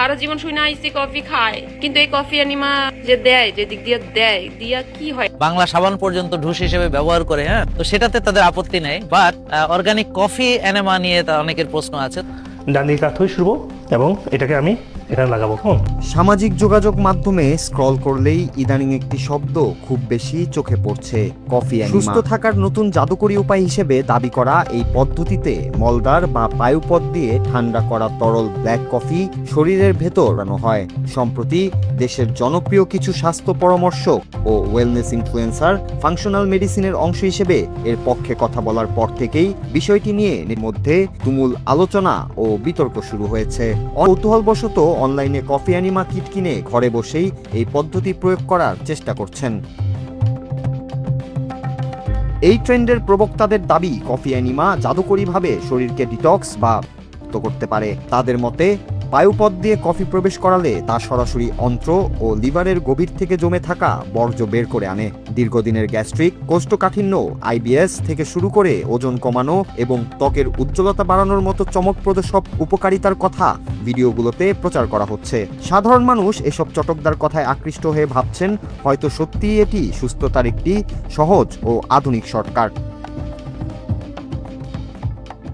সারা জীবন শুই না আইসি কফি খায়, কিন্তু এই কফি এনিমা যে দেয়, যে দিক দিয়ে দেয়, দিয়া কি হয়? বাংলা সাবান পর্যন্ত ঢুস হিসেবে ব্যবহার করে, হ্যাঁ, তো সেটাতে তাদের আপত্তি নেই, বাট অর্গানিক কফি এনেমা নিয়ে তা অনেকের প্রশ্ন আছে। ডান দিকে কাত হয়ে শুরু এবং এটাকে আমি এখানে লাগাবো। সামাজিক যোগাযোগ মাধ্যমে স্ক্রল করলেই ইদানিং একটি শব্দ খুব বেশি চোখে পড়ছে, কফি এনিমা। সুস্থ থাকার নতুন জাদুকরী উপায় হিসেবে দাবি করা এই পদ্ধতিতে মলদ্বার বা বায়ুপথ দিয়ে ঠান্ডা করা তরল ব্ল্যাক কফি শরীরের ভেতর আনা হয়। সম্প্রতি দেশের জনপ্রিয় কিছু স্বাস্থ্য পরামর্শক ও ওয়েলনেস ইনফ্লুয়েন্সার ফাংশনাল মেডিসিনের অংশ হিসেবে এর পক্ষে কথা বলার পর থেকেই বিষয়টি নিয়ে মধ্যে তুমুল আলোচনা ও বিতর্ক শুরু হয়েছে। কৌতূহলবশত অনলাইনে কফি এনিমা কিট কিনে ঘরে বসেই এই পদ্ধতি প্রয়োগ করার চেষ্টা করছেন। এই ট্রেন্ডের প্রবক্তাদের দাবি, কফি এনিমা জাদুকরীভাবে শরীরকে ডিটক্স বা মুক্ত করতে পারে। তাদের মতে বায়ুপথ দিয়ে কফি প্রবেশ করালে তা সরাসরি অন্ত্র ও লিভারের গভীর থেকে জমে থাকা বর্জ্য বের করে আনে। দীর্ঘদিনের গ্যাস্ট্রিক, কোষ্ঠকাঠিন্য, আইবিএস থেকে শুরু করে ওজন কমানো এবং ত্বকের উজ্জ্বলতা বাড়ানোর মতো চমকপ্রদ সব উপকারিতার কথা ভিডিওগুলোতে প্রচার করা হচ্ছে। সাধারণ মানুষ এসব চটকদার কথায় আকৃষ্ট হয়ে ভাবছেন হয়তো সত্যিই এটি সুস্থতার একটি সহজ ও আধুনিক শর্টকাট।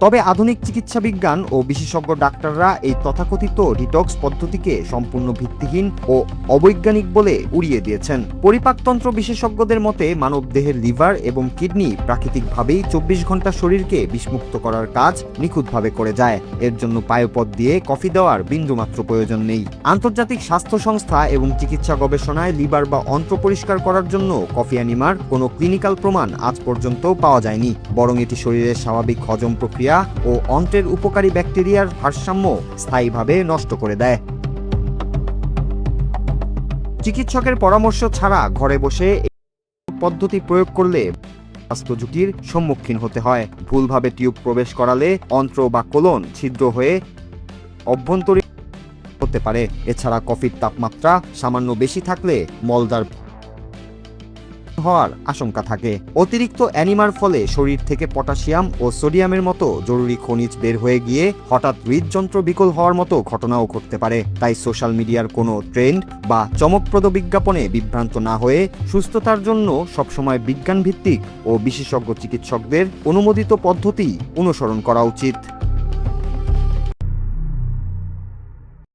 তবে আধুনিক চিকিৎসা বিজ্ঞান ও বিশেষজ্ঞ ডাক্তাররা এই তথাকথিত ডিটক্স পদ্ধতিকে সম্পূর্ণ ভিত্তিহীন ও অবৈজ্ঞানিক বলে উড়িয়ে দিয়েছেন। পরিপাকতন্ত্র বিশেষজ্ঞদের মতে মানব দেহের লিভার এবং কিডনি প্রাকৃতিকভাবেই 24 ঘন্টা শরীরকে বিষমুক্ত করার কাজ নিখুঁতভাবে করে যায়। এর জন্য বায়ুপথ দিয়ে কফি দেওয়ার বিন্দুমাত্র প্রয়োজন নেই। আন্তর্জাতিক স্বাস্থ্য সংস্থা এবং চিকিৎসা গবেষণায় লিভার বা অন্ত্র পরিষ্কার করার জন্য কফি এনিমার কোনো ক্লিনিক্যাল প্রমাণ আজ পর্যন্ত পাওয়া যায়নি, বরং এটি শরীরের স্বাভাবিক হজম প্রক্রিয়া ও অন্ত্রের উপকারী ব্যাকটেরিয়ার ভারসাম্য স্থায়ীভাবে নষ্ট করে দেয়। চিকিৎসকের পরামর্শ ছাড়া ঘরে বসে এই পদ্ধতি প্রয়োগ করলে স্বাস্থ্য ঝুঁকির সম্মুখীন হতে হয়। ভুলভাবে টিউব প্রবেশ করালে অন্ত্র বা কোলন ছিদ্র হয়ে অভ্যন্তরীণ হতে পারে। এছাড়া কফির তাপমাত্রা সামান্য বেশি থাকলে মলদ্বার হওয়ার আশঙ্কা থাকে। অতিরিক্ত এনিমার ফলে শরীর থেকে পটাশিয়াম ও সোডিয়ামের মতো জরুরি খনিজ বের হয়ে গিয়ে হঠাৎ হৃদযন্ত্র বিকল হওয়ার মতো ঘটনাও ঘটতে পারে। তাই সোশ্যাল মিডিয়ার কোনো ট্রেন্ড বা চমকপ্রদ বিজ্ঞাপনে বিভ্রান্ত না হয়ে সুস্থতার জন্য সবসময় বিজ্ঞান ভিত্তিক ও বিশেষজ্ঞ চিকিৎসকদের অনুমোদিত পদ্ধতি অনুসরণ করা উচিত।